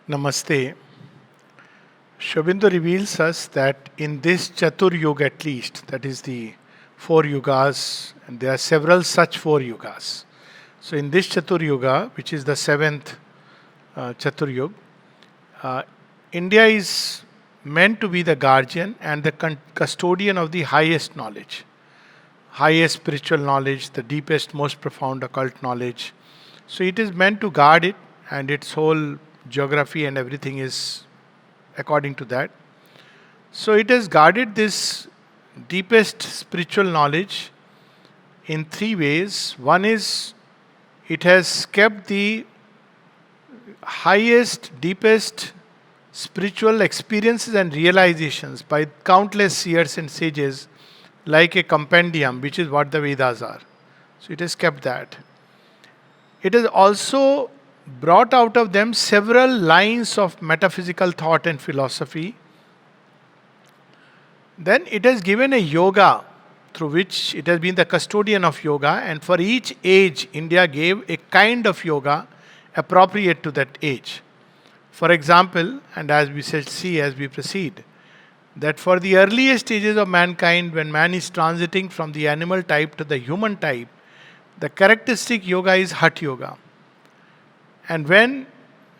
Namaste. Shobindu reveals us that in this Chatur Yuga at least, that is the four yugas, and there are several such four yugas. So in this Chatur Yuga, which is the seventh Chatur Yuga, uh, India is meant to be the guardian and the custodian of the highest knowledge, highest spiritual knowledge, the deepest, most profound occult knowledge. So it is meant to guard it, and its whole geography and everything is according to that. So it has guarded this deepest spiritual knowledge in three ways. One is it has kept the highest, deepest spiritual experiences and realizations by countless seers and sages like a compendium, which is what the Vedas are. So it has kept that. It has also brought out of them several lines of metaphysical thought and philosophy. Then it has given a yoga through which it has been the custodian of yoga, and for each age, India gave a kind of yoga appropriate to that age. For example, and as we shall see as we proceed, that for the earliest stages of mankind, when man is transiting from the animal type to the human type, the characteristic yoga is Hatha Yoga. And when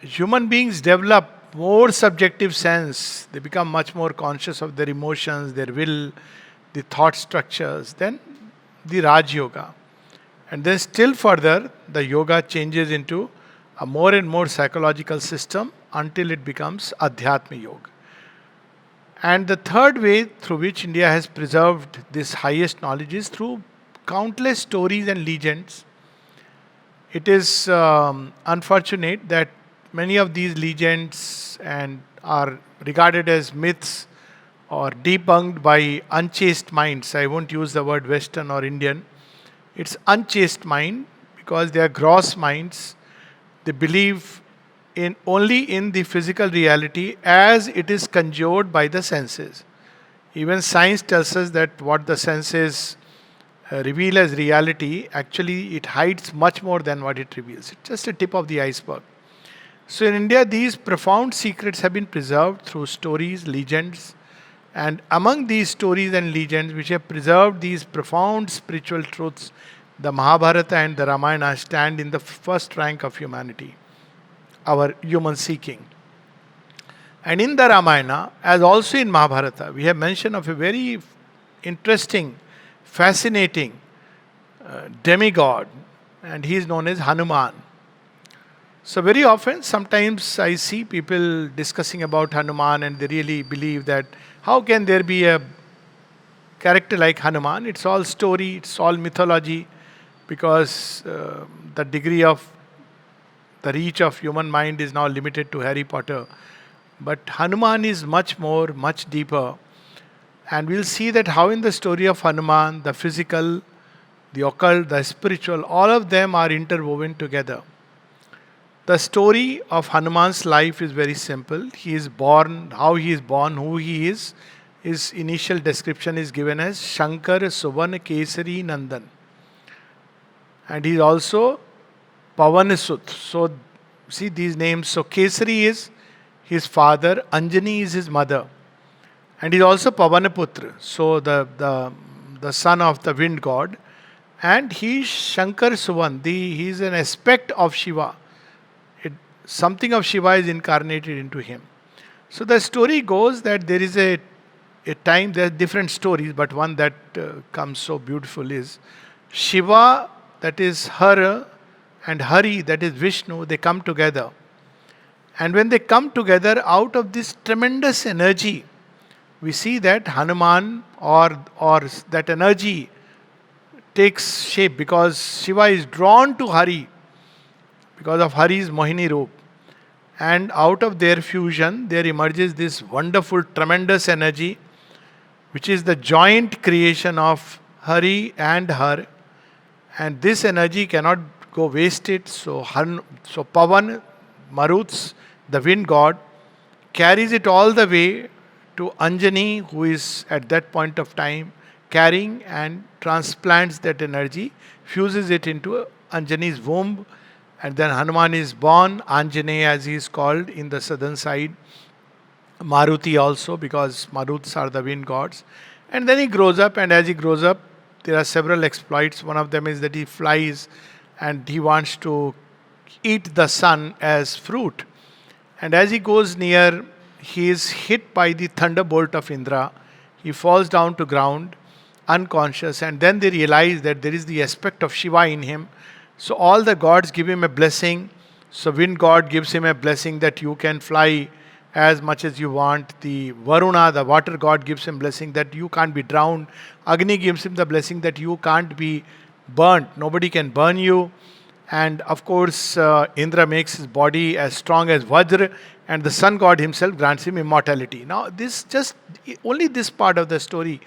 human beings develop more subjective sense, they become much more conscious of their emotions, their will, the thought structures, then the Raj Yoga. And then still further, the yoga changes into a more and more psychological system until it becomes Adhyatma Yoga. And the third way through which India has preserved this highest knowledge is through countless stories and legends. It is unfortunate that many of these legends and are regarded as myths or debunked by unchaste minds. I won't use the word Western or Indian. It's unchaste mind because they are gross minds. They believe in only in the physical reality as it is conjured by the senses. Even science tells us that what the senses reveal as reality, actually it hides much more than what it reveals. It's just a tip of the iceberg. So in India, these profound secrets have been preserved through stories, legends, and among these stories and legends which have preserved these profound spiritual truths, the Mahabharata and the Ramayana stand in the first rank of humanity, our human seeking. And in the Ramayana, as also in Mahabharata, we have mention of a very interesting, fascinating demigod, and he is known as Hanuman. So, very often, sometimes I see people discussing about Hanuman and they really believe that how can there be a character like Hanuman? It's all story, it's all mythology, because the degree of the reach of human mind is now limited to Harry Potter. But Hanuman is much more, much deeper. And we'll see that how in the story of Hanuman, the physical, the occult, the spiritual, all of them are interwoven together. The story of Hanuman's life is very simple. He is born, how he is born, who he is. His initial description is given as Shankar Suvan Kesari Nandan. And he is also Pavanasut. So, see these names. So, Kesari is his father, Anjani is his mother. And he is also Pavanaputra, so the son of the wind god. And he is Shankar Suvan, he is an aspect of Shiva. Something of Shiva is incarnated into him. So the story goes that there is a time, there are different stories, but one that comes so beautiful is Shiva, that is Hara, and Hari, that is Vishnu, they come together. And when they come together out of this tremendous energy, we see that Hanuman or that energy takes shape because Shiva is drawn to Hari because of Hari's Mohini Roop. And out of their fusion, there emerges this wonderful, tremendous energy, which is the joint creation of Hari and Har. And this energy cannot go wasted. So Pavan, Maruts, the wind god, carries it all the way to Anjani, who is at that point of time carrying and transplants that energy, fuses it into Anjani's womb, And then Hanuman is born, Anjaneya as he is called in the southern side, Maruti also, because Maruts are the wind gods. And then he grows up, and as he grows up, there are several exploits. One of them is that he flies and he wants to eat the sun as fruit. And as he goes near, he is hit by the thunderbolt of Indra. He falls down to ground, unconscious, and then they realize that there is the aspect of Shiva in him. So all the gods give him a blessing. So wind god gives him a blessing that you can fly as much as you want. The Varuna, the water god, gives him blessing that you can't be drowned. Agni gives him the blessing that you can't be burnt. Nobody can burn you. And of course, Indra makes his body as strong as Vajra, and the sun god himself grants him immortality. Now, this just only this part of the story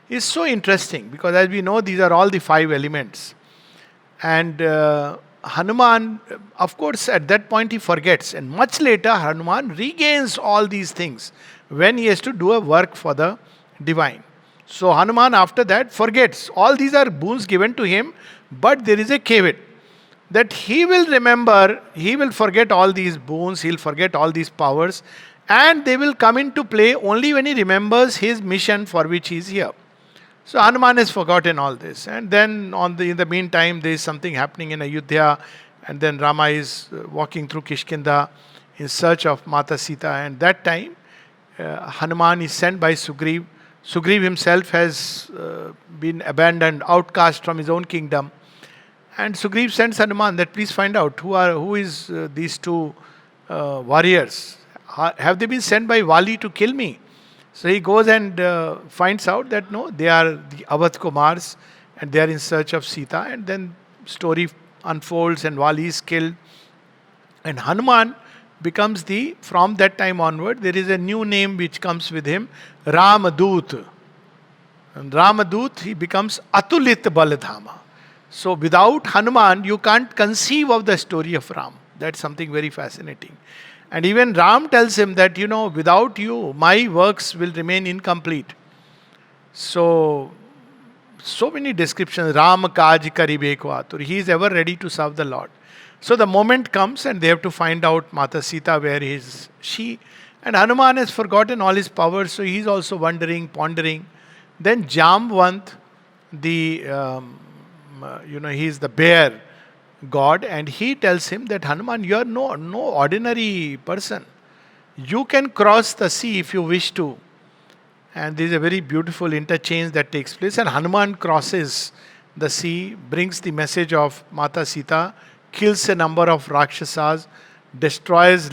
is so interesting, because as we know, these are all the five elements. And Hanuman, of course, at that point he forgets, and much later Hanuman regains all these things when he has to do a work for the divine. So Hanuman after that forgets. All these are boons given to him, but there is a caveat that he will remember, he will forget all these boons, he'll forget all these powers, and they will come into play only when he remembers his mission for which he is here. So Hanuman has forgotten all this, and then in the meantime there is something happening in Ayodhya, and then Rama is walking through Kishkinda in search of Mata Sita, and that time Hanuman is sent by Sugriv. Sugriv himself has been abandoned, outcast from his own kingdom. And Sugriv sends Hanuman that please find out who is these two warriors. Have they been sent by Vali to kill me? So he goes and finds out that no, they are the Awadh Kumars, and they are in search of Sita. And then story unfolds, and Vali is killed. And Hanuman becomes from that time onward, there is a new name which comes with him, Ramadut. And Ramadut, he becomes Atulit Baladhama. So without Hanuman, you can't conceive of the story of Ram. That's something very fascinating. And even Ram tells him that, without you, my works will remain incomplete. So many descriptions. Ram kaj karibe ko atur. He is ever ready to serve the Lord. So the moment comes and they have to find out Mata Sita, where is she. And Hanuman has forgotten all his powers, so he is also wondering, pondering. Then Jamvant, he is the bear god, and he tells him that Hanuman, you are no ordinary person. You can cross the sea if you wish to. And there is a very beautiful interchange that takes place, and Hanuman crosses the sea, brings the message of Mata Sita, kills a number of Rakshasas, destroys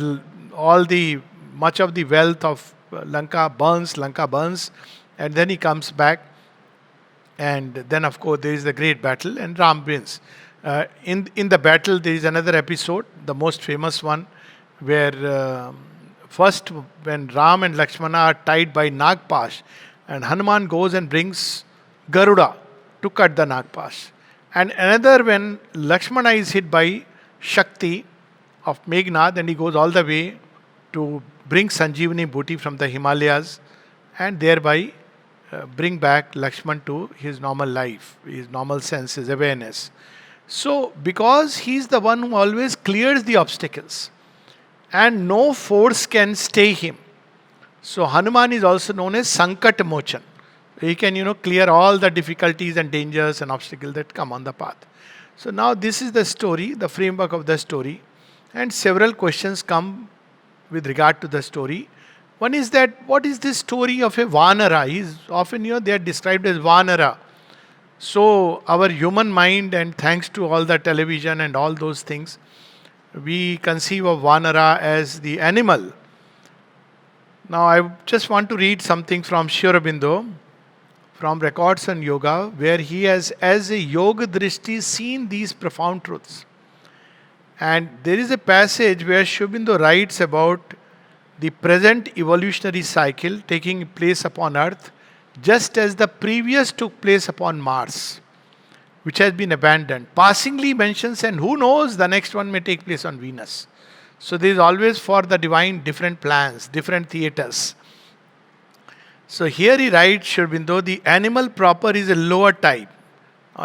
much of the wealth of Lanka burns, and then he comes back. And then, of course, there is the great battle, and Ram wins. In the battle, there is another episode, the most famous one, where first, when Ram and Lakshmana are tied by Nagpash, and Hanuman goes and brings Garuda to cut the Nagpash. And another, when Lakshmana is hit by Shakti of Meghnad, and he goes all the way to bring Sanjeevani Bhuti from the Himalayas, and thereby bring back Lakshman to his normal life, his normal senses, awareness. So, because he is the one who always clears the obstacles, and no force can stay him. So, Hanuman is also known as Sankat Mochan. He can, clear all the difficulties and dangers and obstacles that come on the path. So, now this is the story, the framework of the story, and several questions come with regard to the story. One is that, what is this story of a Vanara? He's often, they are described as Vanara. So, our human mind, and thanks to all the television and all those things, we conceive of Vanara as the animal. Now, I just want to read something from Sri Aurobindo, from Records on Yoga, where he has, as a yoga drishti, seen these profound truths. And there is a passage where Sri Aurobindo writes about the present evolutionary cycle taking place upon Earth, just as the previous took place upon Mars, which has been abandoned. Passingly mentions, and who knows, the next one may take place on Venus. So there is always for the divine different plans, different theatres. So here he writes, Sri Aurobindo, the animal proper is a lower type.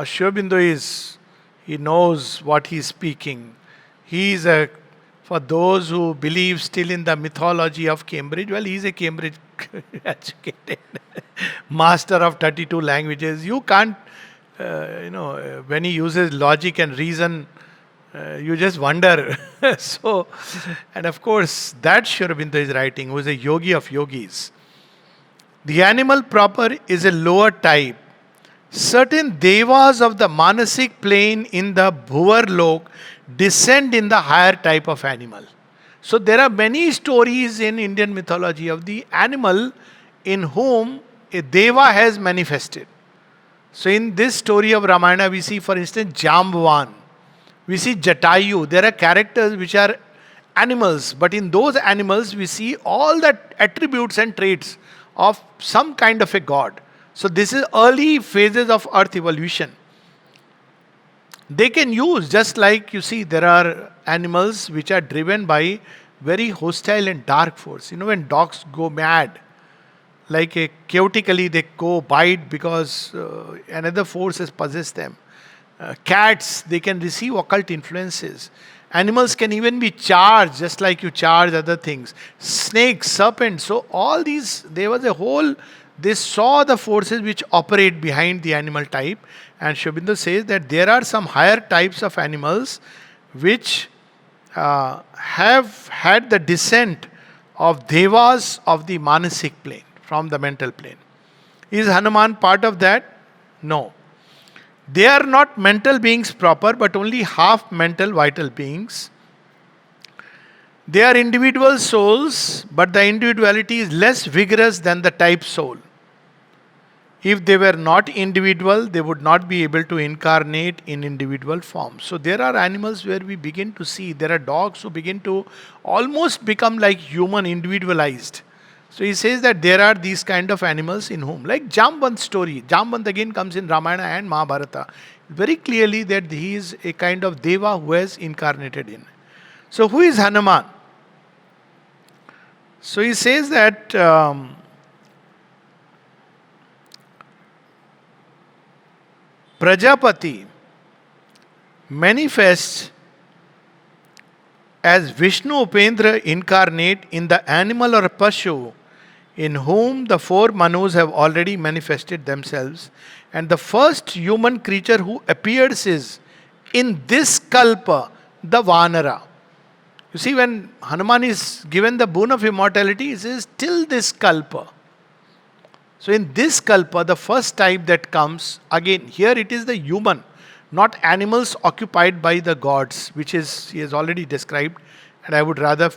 Sri Aurobindo he knows what he is speaking. He is a, for those who believe still in the mythology of Cambridge, well, he is a Cambridge educated master of 32 languages. You can't, when he uses logic and reason, you just wonder. So, and of course, that Sri Aurobindo is writing, who is a yogi of yogis. The animal proper is a lower type. Certain devas of the manasic plane in the Bhuvar Lok descend in the higher type of animal. So there are many stories in Indian mythology of the animal in whom a deva has manifested. So in this story of Ramayana, we see, for instance, Jambavan. We see Jatayu. There are characters which are animals, but in those animals we see all the attributes and traits of some kind of a god. So this is early phases of earth evolution. They can use, just like you see, there are animals which are driven by very hostile and dark force. When dogs go mad, like a chaotically they go bite because another force has possessed them. Cats, they can receive occult influences. Animals can even be charged, just like you charge other things. Snakes, serpents. So all these, there was a whole, they saw the forces which operate behind the animal type. And Sri Aurobindo says that there are some higher types of animals which have had the descent of devas of the manasic plane, from the mental plane. Is Hanuman part of that? No. They are not mental beings proper, but only half mental vital beings. They are individual souls, but the individuality is less vigorous than the type soul. If they were not individual, they would not be able to incarnate in individual form. So there are animals where we begin to see, there are dogs who begin to almost become like human, individualized. So he says that there are these kind of animals in whom, like Jamban story. Jamban again comes in Ramayana and Mahabharata. Very clearly that he is a kind of deva who has incarnated in. So who is Hanuman? So he says that Prajapati manifests as Vishnu Upendra incarnate in the animal or Pashu in whom the four Manus have already manifested themselves. And the first human creature who appears is, in this kalpa, the Vanara. You see, when Hanuman is given the boon of immortality, he says, till this kalpa. So in this kalpa, the first type that comes, again, here it is the human, not animals occupied by the gods, which is, he has already described. And I would rather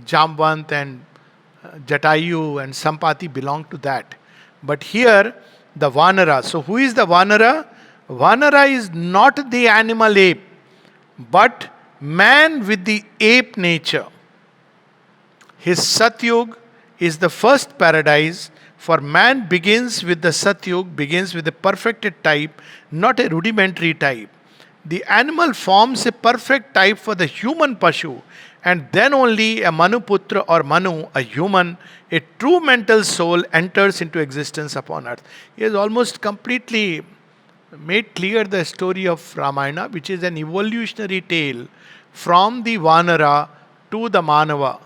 Jambant and Jatayu and Sampati belong to that. But here, the Vanara. So who is the Vanara? Vanara is not the animal ape, but man with the ape nature. His Satyug is the first paradise, for man begins with the Satyug, begins with a perfected type, not a rudimentary type. The animal forms a perfect type for the human Pashu, and then only a Manuputra or Manu, a human, a true mental soul, enters into existence upon earth. He has almost completely made clear the story of Ramayana, which is an evolutionary tale from the Vanara to the Manava.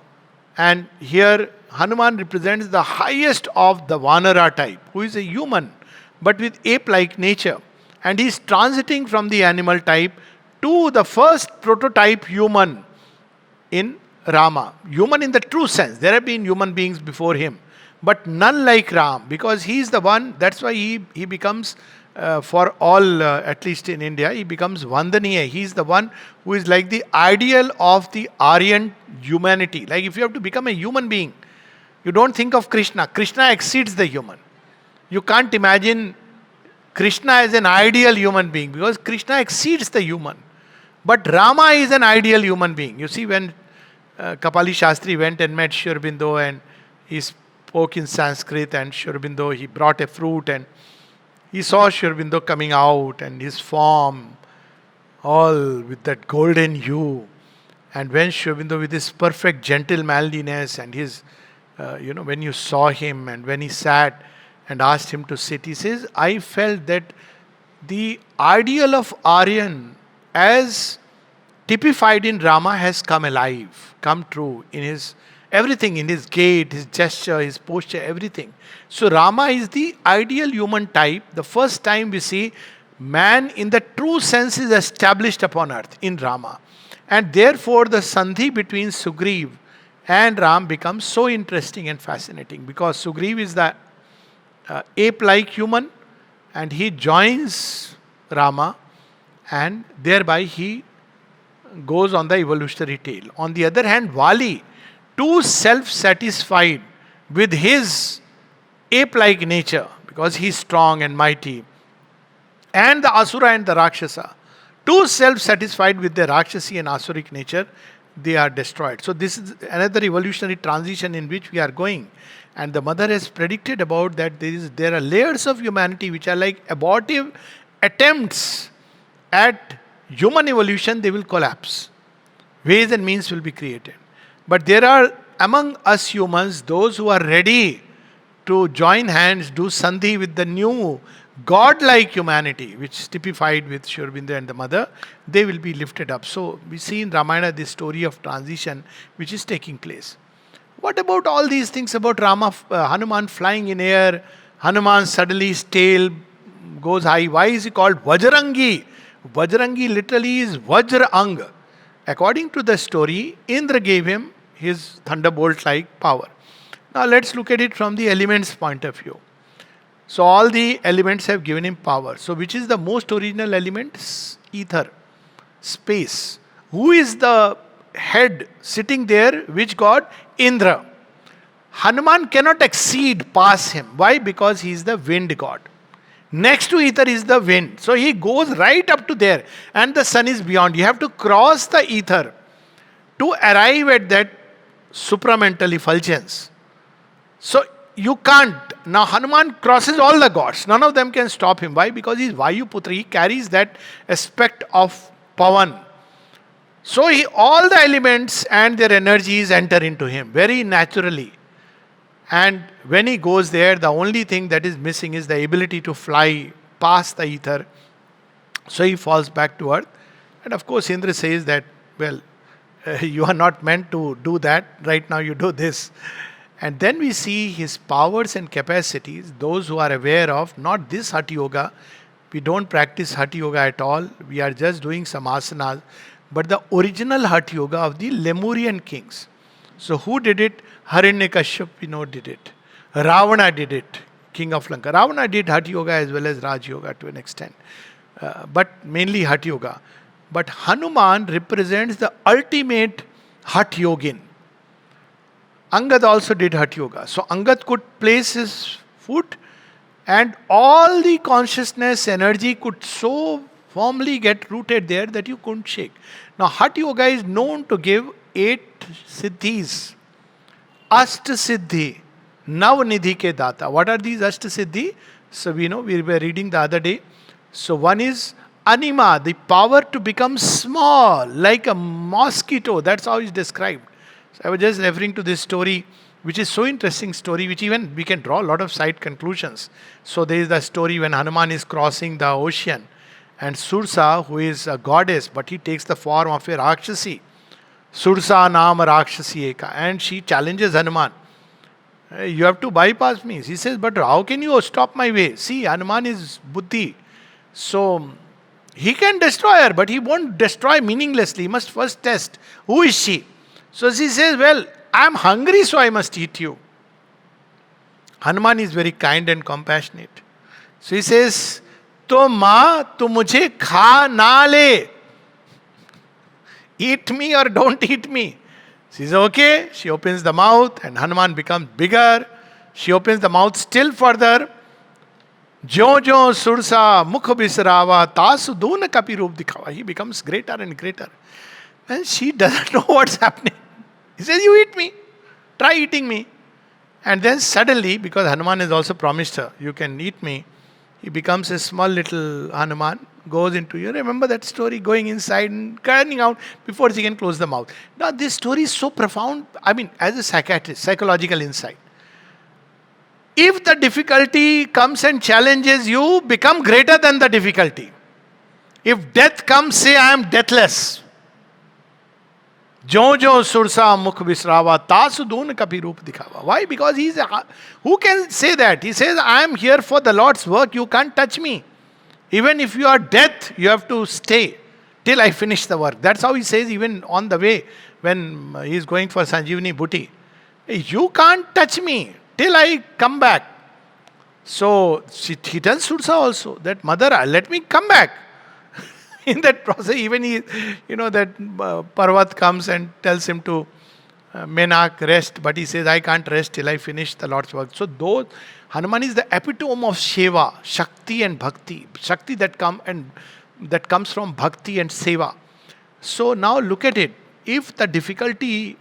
And here Hanuman represents the highest of the Vanara type, who is a human, but with ape-like nature. And he is transiting from the animal type to the first prototype human in Rama. Human in the true sense. There have been human beings before him, but none like Ram, because he is the one, that's why he becomes, for all, at least in India, he becomes Vandaniya. He is the one who is like the ideal of the Aryan humanity. Like if you have to become a human being, you don't think of Krishna. Krishna exceeds the human. You can't imagine Krishna as an ideal human being, because Krishna exceeds the human. But Rama is an ideal human being. You see, when Kapali Shastri went and met Sri Aurobindo and he spoke in Sanskrit, and Sri Aurobindo, he brought a fruit and he saw Sri Aurobindo coming out and his form all with that golden hue. And when Sri Aurobindo with his perfect gentle manliness and his, when you saw him and when he sat and asked him to sit, he says, I felt that the ideal of Aryan as typified in Rama has come alive, come true in his everything, in his gait, his gesture, his posture, everything. So Rama is the ideal human type. The first time we see man in the true sense is established upon earth in Rama. And therefore the sandhi between Sugriv and Ram becomes so interesting and fascinating, because Sugriv is the ape-like human, and he joins Rama, and thereby he goes on the evolutionary tail. On the other hand, Vali, too self-satisfied with his ape-like nature, because he is strong and mighty, and the Asura and the Rakshasa, too self-satisfied with their Rakshasi and Asuric nature, they are destroyed. So this is another evolutionary transition in which we are going. And the mother has predicted about that there are layers of humanity which are like abortive attempts at human evolution. They will collapse. Ways and means will be created. But there are among us humans those who are ready to join hands, do sandhi with the new God-like humanity, which is typified with Shri Aurobindo and the mother. They will be lifted up. So we see in Ramayana this story of transition which is taking place. What about all these things about Hanuman flying in air? Hanuman suddenly his tail goes high. Why is he called Vajrangi? Vajrangi literally is Vajrang. According to the story, Indra gave him his thunderbolt-like power. Now let's look at it from the elements point of view. So all the elements have given him power. So which is the most original element? Ether, space. Who is the head sitting there? Which god? Indra. Hanuman cannot pass him. Why? Because he is the wind god. Next to ether is the wind. So he goes right up to there, and the sun is beyond. You have to cross the ether to arrive at that supramental effulgence. So you can't. Now Hanuman crosses all the gods. None of them can stop him. Why? Because he is Vayuputra. He carries that aspect of Pavan. So all the elements and their energies enter into him very naturally. And when he goes there, the only thing that is missing is the ability to fly past the ether. So he falls back to earth. And of course Indra says that, well, you are not meant to do that. Right now you do this. And then we see his powers and capacities, those who are aware of not this Hatha Yoga. We don't practice Hatha Yoga at all. We are just doing some asanas. But the original Hatha Yoga of the Lemurian kings. So who did it? Hiranyakashipu, we know, did it. Ravana did it, king of Lanka. Ravana did Hatha Yoga as well as Raj Yoga to an extent. But mainly Hatha Yoga. But Hanuman represents the ultimate Hatha Yogin. Angad also did Hatha Yoga. So Angad could place his foot, and all the consciousness, energy could so firmly get rooted there that you couldn't shake. Now Hatha Yoga is known to give 8 siddhis. Ashta siddhi, Nav nidhi ke data. What are these Ashta siddhi? So we know, we were reading the other day. So one is anima, the power to become small, like a mosquito. That's how it's described. So I was just referring to this story, which is so interesting story, which even we can draw a lot of side conclusions. So there is the story when Hanuman is crossing the ocean, and Sursa, who is a goddess, but he takes the form of a Rakshasi. Sursa Naam Rakshasi Eka. And she challenges Hanuman. You have to bypass me. He says, but how can you stop my way? See, Hanuman is buddhi. So he can destroy her, but he won't destroy meaninglessly. He must first test. Who is she? So she says, well, I am hungry, so I must eat you. Hanuman is very kind and compassionate. So he says, to ma, tu mujhe kha na le. Eat me or don't eat me. She says, okay. She opens the mouth and Hanuman becomes bigger. She opens the mouth still further. Jo jo sursa mukh bisrava tasu dun kapi roop dikhawa. He becomes greater and greater. And she doesn't know what's happening. He says, you eat me. Try eating me. And then suddenly, because Hanuman has also promised her, you can eat me, he becomes a small little Hanuman, goes into, you remember that story, going inside and coming out before he can close the mouth. Now this story is so profound, I mean, as a psychiatrist, psychological insight. If the difficulty comes and challenges you, become greater than the difficulty. If death comes, say, I am deathless. Jo jo sursa mukh visrava, tasu doon kapi roop dikhava. Why? Because who can say that? He says, I am here for the Lord's work, you can't touch me. Even if you are death, you have to stay till I finish the work. That's how he says even on the way when he is going for Sanjeevani Bhuti. You can't touch me till I come back. So he tells Sursa also that mother, let me come back. In that process, even that Parvat comes and tells him to Menak rest, but he says, I can't rest till I finish the Lord's work. So though Hanuman is the epitome of Sheva, Shakti and Bhakti. Shakti that comes from Bhakti and Seva. So now look at it. If the difficulty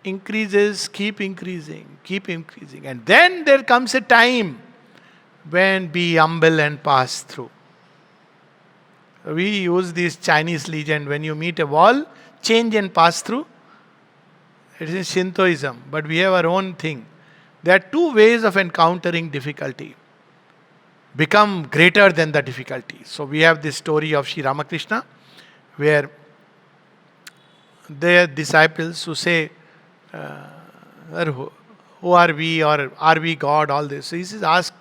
increases, keep increasing. And then there comes a time when be humble and pass through. We use this Chinese legend, when you meet a wall, change and pass through. It is Shintoism, but we have our own thing. There are two ways of encountering difficulty. Become greater than the difficulty. So we have this story of Sri Ramakrishna, where their disciples who say, who are we, or are we God, all this. So he says, ask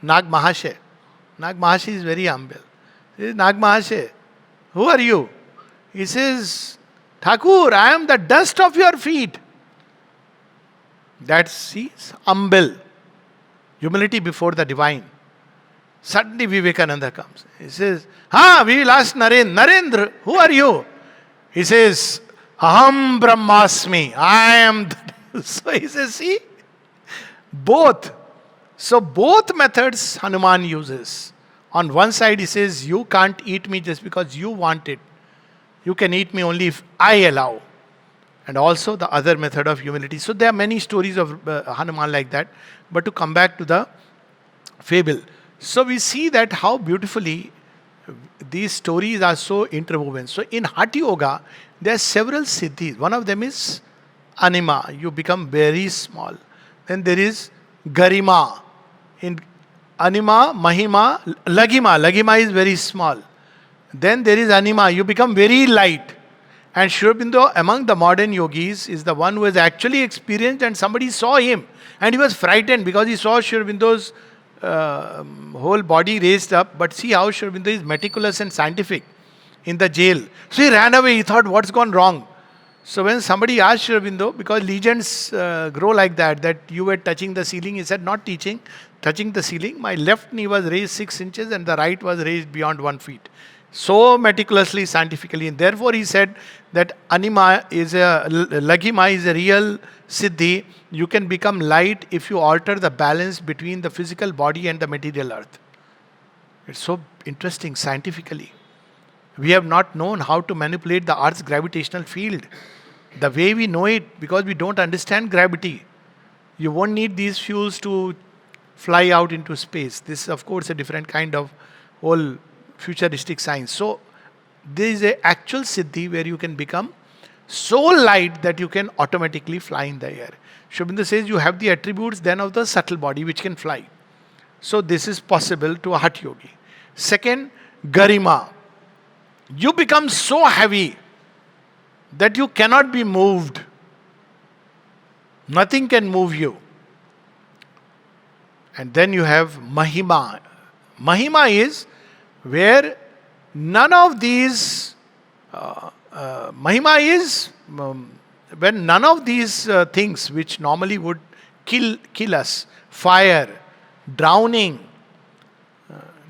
Nag Mahashe. Nag Mahashe is very humble. He says, Nag Mahashe, who are you? He says, Thakur, I am the dust of your feet. That's humble. Humility before the divine. Suddenly Vivekananda comes. He says, we will ask Narendra. Narendra, who are you? He says, Aham Brahmasmi. I am the... So he says, see, both. So both methods Hanuman uses. On one side he says, you can't eat me just because you want it. You can eat me only if I allow. And also the other method of humility. So there are many stories of Hanuman like that. But to come back to the fable. So we see that how beautifully these stories are so interwoven. So in Hatha Yoga, there are several siddhis. One of them is anima. You become very small. Then there is garima. In anima, mahima, lagima. Lagima is very small. Then there is anima. You become very light. And Sri Aurobindo, among the modern yogis, is the one who has actually experienced, and somebody saw him. And he was frightened because he saw Sri Aurobindo's whole body raised up. But see how Sri Aurobindo is meticulous and scientific in the jail. So he ran away. He thought, what's gone wrong? So when somebody asked Sri Aurobindo, because legends grow like that you were touching the ceiling, he said, not touching the ceiling. My left knee was raised 6 inches and the right was raised beyond 1 feet. So meticulously, scientifically. And therefore he said that anima is lagima is a real siddhi. You can become light if you alter the balance between the physical body and the material earth. It's so interesting scientifically. We have not known how to manipulate the earth's gravitational field the way we know it, because we don't understand gravity. You won't need these fuels to fly out into space. This is of course a different kind of whole futuristic science. So there is an actual siddhi where you can become so light that you can automatically fly in the air. Sri Aurobindo says you have the attributes then of the subtle body which can fly. So this is possible to a Hatha yogi. Second, garima. You become so heavy that you cannot be moved. Nothing can move you. And then you have mahima. Mahima is where none of these mahima is when none of these things which normally would kill us, fire, drowning,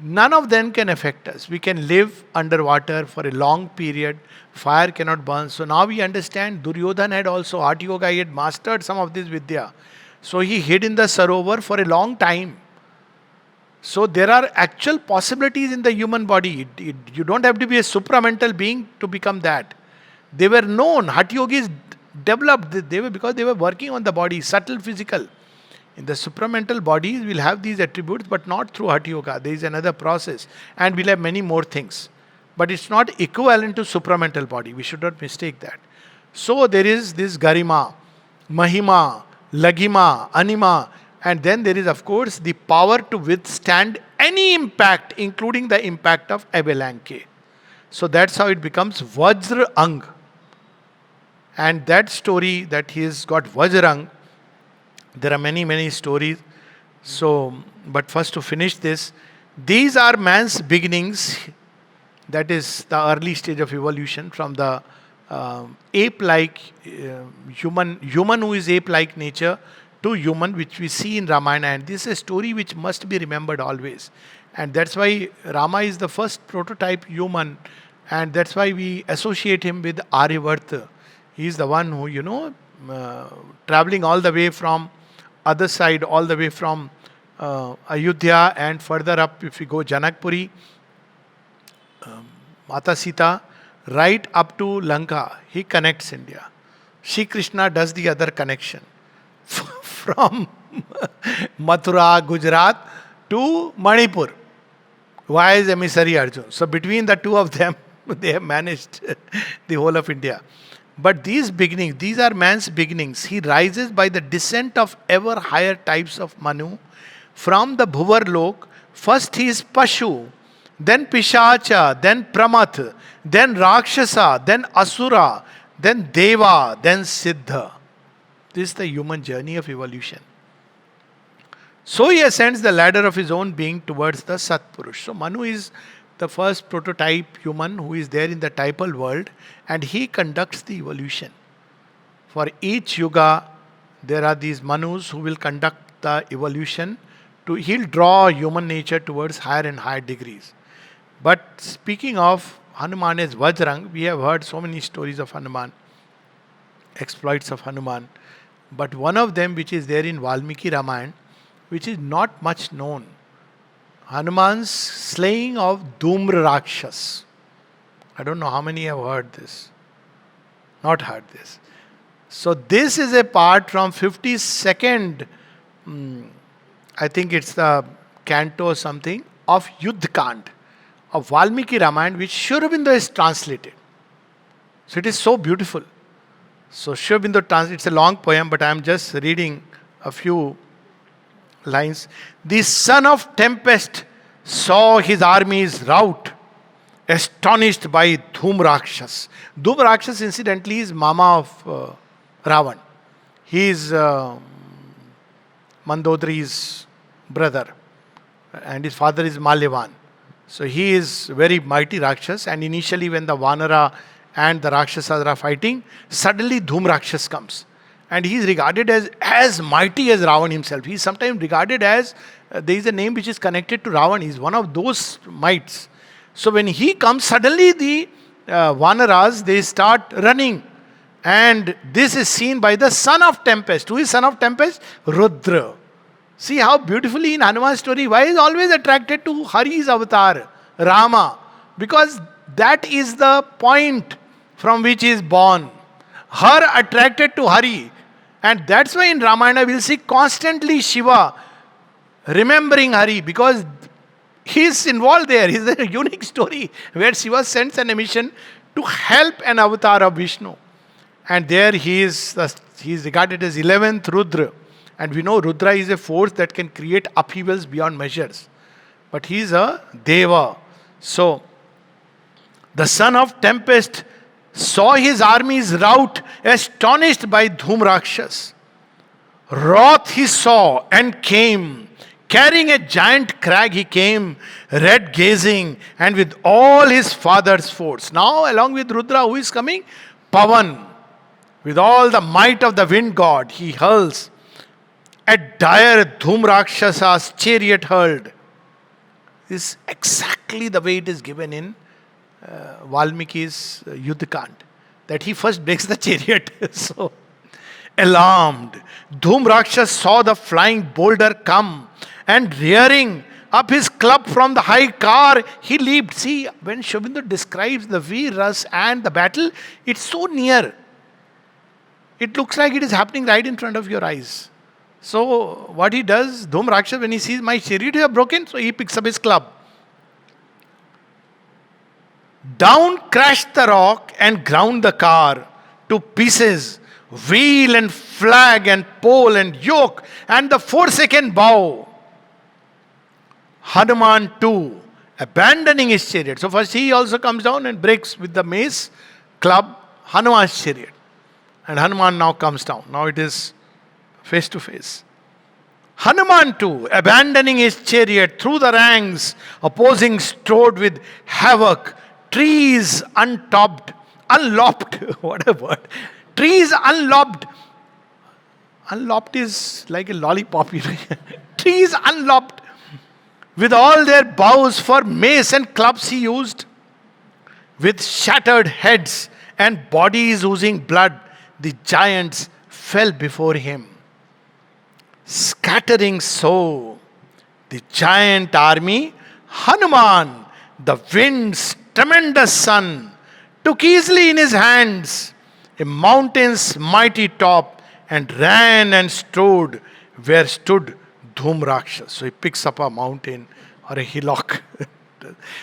none of them can affect us. We can live underwater for a long period. Fire cannot burn. So now we understand Duryodhan had also Hatha Yoga. He had mastered some of this Vidya. So he hid in the Sarovar for a long time. So there are actual possibilities in the human body. You don't have to be a supramental being to become that. They were known. Hatha yogis developed. Because they were working on the body, subtle physical. In the supramental bodies, we'll have these attributes, but not through Hatha Yoga. There is another process. And we'll have many more things. But it's not equivalent to supramental body. We should not mistake that. So there is this garima, mahima, lagima, anima. And then there is, of course, the power to withstand any impact, including the impact of avalanche. So that's how it becomes Vajra Ang. And that story that he's got Vajrang, there are many, many stories. So, but first to finish this, these are man's beginnings. That is the early stage of evolution from the ape-like human who is ape-like nature to human, which we see in Ramayana. And this is a story which must be remembered always. And that's why Rama is the first prototype human, and that's why we associate him with Aryavarta. He is the one who, traveling all the way from other side, all the way from Ayodhya and further up, if we go Janakpuri, Mata Sita, right up to Lanka, he connects India. Shri Krishna does the other connection from Mathura, Gujarat to Manipur via his emissary Arjun. So between the two of them, they have managed the whole of India. But these beginnings, these are man's beginnings. He rises by the descent of ever higher types of Manu from the Bhuvar Lok. First he is Pashu, then Pishacha, then Pramath, then Rakshasa, then Asura, then Deva, then Siddha. This is the human journey of evolution. So he ascends the ladder of his own being towards the Satpurush. So Manu is the first prototype human who is there in the typal world, and he conducts the evolution. For each yuga, there are these Manus who will conduct the evolution. He'll draw human nature towards higher and higher degrees. But speaking of Hanuman as Vajrang, we have heard so many stories of Hanuman, exploits of Hanuman. But one of them, which is there in Valmiki Ramayana, which is not much known, Hanuman's slaying of Dhumra Rakshas. I don't know how many have heard this. Not heard this. So this is a part from 52nd, I think it's the canto or something, of Yuddh Kand, of Valmiki Ramayana, which Sri Aurobindo has translated. So it is so beautiful. So Sri Aurobindo translates, it's a long poem, but I am just reading a few lines. The son of tempest saw his armies rout, astonished by Dhum Rakshas. Dhum Rakshas, incidentally, is Mama of Ravan. He is Mandodri's brother, and his father is Malyavan. So he is very mighty Rakshas, and initially when the Vanara and the Rakshasas are fighting, suddenly Dhum Rakshas comes. And he is regarded as mighty as Ravan himself. He is sometimes regarded as, there is a name which is connected to Ravan. He is one of those mights. So when he comes, suddenly the Vanaras, they start running. And this is seen by the son of Tempest. Who is son of Tempest? Rudra. See how beautifully in Hanuman's story, why is always attracted to Hari's avatar, Rama? Because that is the point from which he is born. Her attracted to Hari. And that's why in Ramayana we'll see constantly Shiva remembering Hari, because he is involved there. It's a unique story where Shiva sends an emission to help an avatar of Vishnu. And there he is regarded as 11th Rudra. And we know Rudra is a force that can create upheavals beyond measures. But he is a Deva. So, the son of tempest saw his armies rout, astonished by Dhum Rakshas. Wrath he saw and came. Carrying a giant crag he came, red gazing, and with all his father's force. Now, along with Rudra, who is coming? Pavan. With all the might of the wind god, he hurls. At dire Dhum Rakshasa's chariot hurled. This is exactly the way it is given in Valmiki's Yuddh Kand. That he first breaks the chariot. So, alarmed, Dhum Rakshas saw the flying boulder come, and rearing up his club from the high car, he leaped. See, when Sri Aurobindo describes the Veeras and the battle, it's so near. It looks like it is happening right in front of your eyes. So, what he does, Dhum Rakshas, when he sees my chariot have broken, so he picks up his club. Down crashed the rock and ground the car to pieces, wheel and flag and pole and yoke and the forsaken bow. Hanuman too, abandoning his chariot. So first he also comes down and breaks with the mace, club, Hanuman's chariot. And Hanuman now comes down. Now it is face to face. Hanuman too, abandoning his chariot through the ranks, opposing strode with havoc, trees unlopped, what a word, trees unlopped. Unlopped is like a lollipop, you know. Trees unlopped with all their boughs for mace and clubs he used, with shattered heads and bodies oozing blood, the giants fell before him. Scattering so the giant army, Hanuman, the wind's tremendous son, took easily in his hands a mountain's mighty top and ran and strode where stood Dhumrakshas. So he picks up a mountain or a hillock.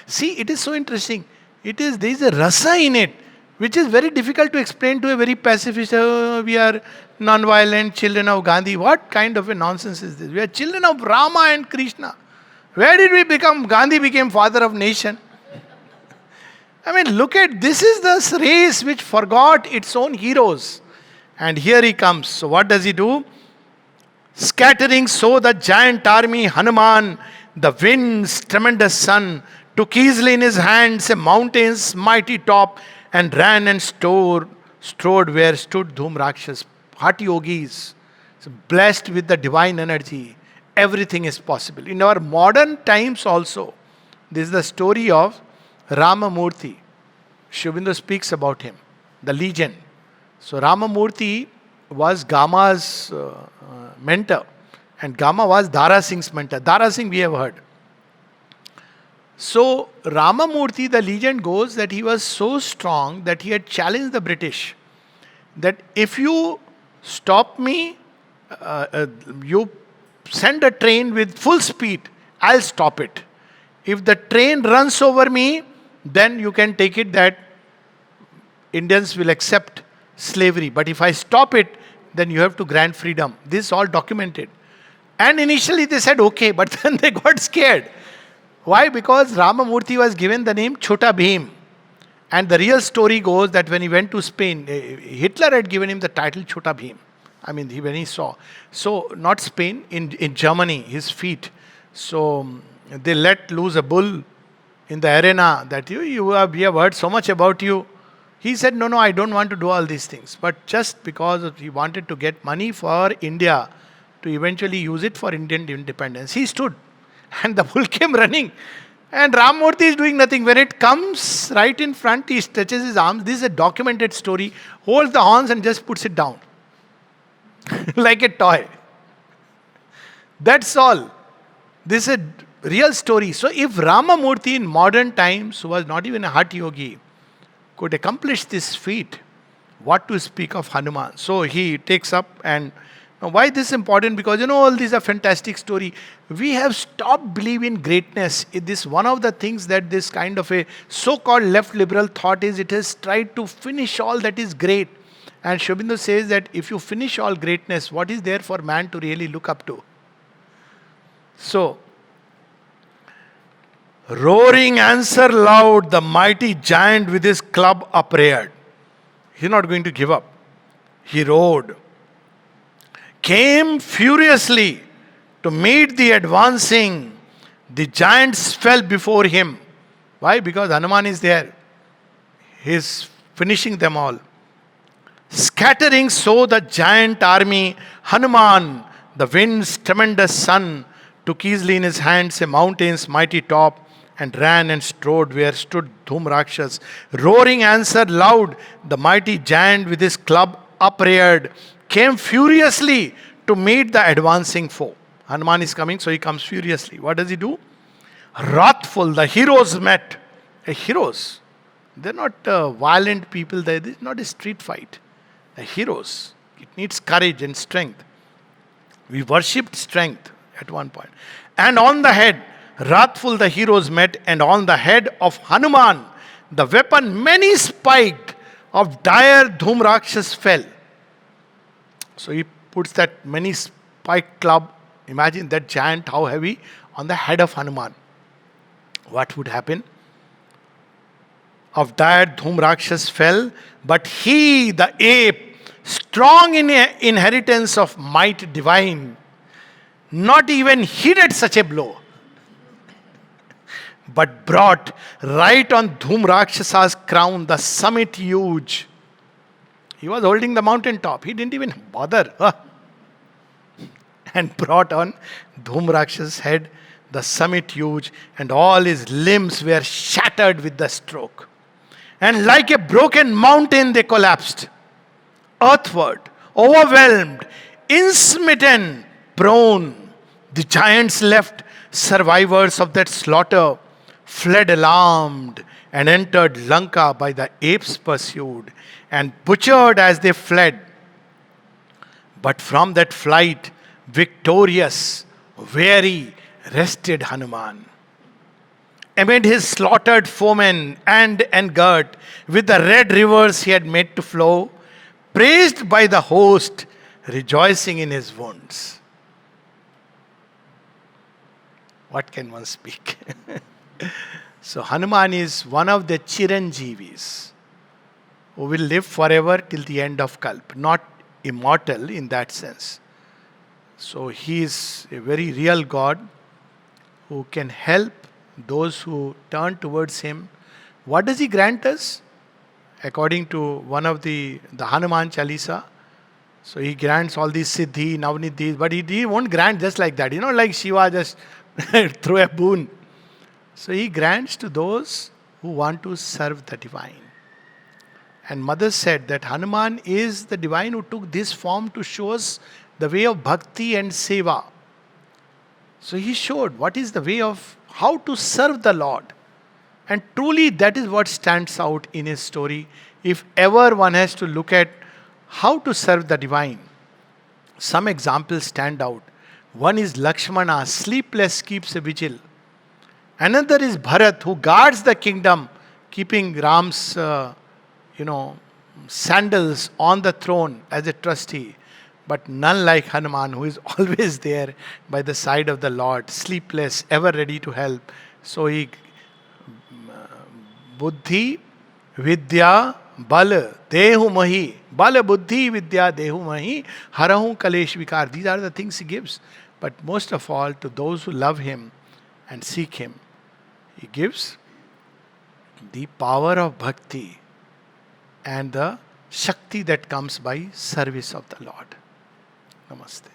See, it is so interesting. There is a rasa in it, which is very difficult to explain to a very pacifist. "Oh, we are non-violent children of Gandhi." What kind of a nonsense is this? We are children of Rama and Krishna. Where did we become? Gandhi became father of nation. I mean, look at this is the race which forgot its own heroes. And here he comes. So what does he do? Scattering so the giant army, Hanuman, the wind's tremendous son, took easily in his hands a mountain's mighty top and ran and strode where stood Dhumrakshas. Heart yogis, blessed with the divine energy. Everything is possible. In our modern times also, this is the story of Ramamurthy. Sri Aurobindo speaks about him, the legend. So Ramamurthy was Gama's mentor, and Gama was Dara Singh's mentor. Dara Singh we have heard. So Ramamurthy, the legend goes that he was so strong that he had challenged the British that if you stop me, you send a train with full speed, I'll stop it. If the train runs over me, then you can take it that Indians will accept slavery. But if I stop it, then you have to grant freedom. This is all documented. And initially they said okay, but then they got scared. Why? Because Ramamurthy was given the name Chota Bhim. And the real story goes that when he went to Spain, Hitler had given him the title Chota Bhim. I mean, when he saw. So, not Spain, in Germany, his feet. So, they let loose a bull in the arena that we have heard so much about you. He said, no, I don't want to do all these things. But just because he wanted to get money for India to eventually use it for Indian independence, he stood. And the bull came running. And Ramamurthy is doing nothing. When it comes right in front, he stretches his arms. This is a documented story. Holds the horns and just puts it down. Like a toy. That's all. This is a real story. So if Ramamurthy in modern times, who was not even a Hatha yogi, could accomplish this feat, what to speak of Hanuman? So he takes up and now why this is important? Because all these are fantastic story. We have stopped believing in greatness. This one of the things that this kind of a so-called left liberal thought is, it has tried to finish all that is great. And Sri Aurobindo says that if you finish all greatness, what is there for man to really look up to? So, roaring answer loud, the mighty giant with his club upreared. He's not going to give up. He roared. Came furiously to meet the advancing. The giants fell before him. Why? Because Hanuman is there. He is finishing them all. Scattering so the giant army, Hanuman, the wind's tremendous son, took easily in his hands a mountain's mighty top and ran and strode where stood Dhumrakshas. Roaring answered loud, the mighty giant with his club upreared, came furiously to meet the advancing foe. Hanuman is coming, so he comes furiously. What does he do? Wrathful, the heroes met. Heroes. They're not violent people. It's not a street fight. Heroes. It needs courage and strength. We worshipped strength at one point. And on the head, wrathful the heroes met, and on the head of Hanuman, the weapon many spiked of dire Dhumrakshas fell. So he puts that many spiked club, imagine that giant, how heavy, on the head of Hanuman. What would happen? Of dire Dhumrakshas fell, but he, the ape, strong in inheritance of might divine, not even heeded such a blow, but brought right on Dhum Rakshasa's crown the summit huge. He was holding the mountain top. He didn't even bother. And brought on Dhum Rakshasa's head the summit huge, and all his limbs were shattered with the stroke. And like a broken mountain, they collapsed earthward, overwhelmed, insmitten, prone. The giants left survivors of that slaughter, fled alarmed, and entered Lanka by the apes pursued, and butchered as they fled. But from that flight, victorious, weary, rested Hanuman. Amid his slaughtered foemen and engirt with the red rivers he had made to flow, praised by the host, rejoicing in his wounds. What can one speak? So Hanuman is one of the Chiranjeevis who will live forever till the end of Kalp, not immortal in that sense. So he is a very real God who can help those who turn towards him. What does he grant us? According to one of the Hanuman Chalisa, so he grants all these siddhi, navnidhis, but he won't grant just like that. Like Shiva just throw a boon. So he grants to those who want to serve the divine. And Mother said that Hanuman is the divine who took this form to show us the way of bhakti and seva. So he showed what is the way of how to serve the Lord. And truly that is what stands out in his story. If ever one has to look at how to serve the divine, some examples stand out. One is Lakshmana, sleepless keeps a vigil. Another is Bharat, who guards the kingdom, keeping Ram's sandals on the throne as a trustee. But none like Hanuman, who is always there by the side of the Lord, sleepless, ever ready to help. So he Buddhi, Vidya, Bal, Dehu Mahi. Bal, Buddhi, Vidya, Dehu Mahi. Harahu Kalesh Vikar. These are the things he gives. But most of all, to those who love him and seek him, he gives the power of bhakti and the Shakti that comes by service of the Lord. Namaste.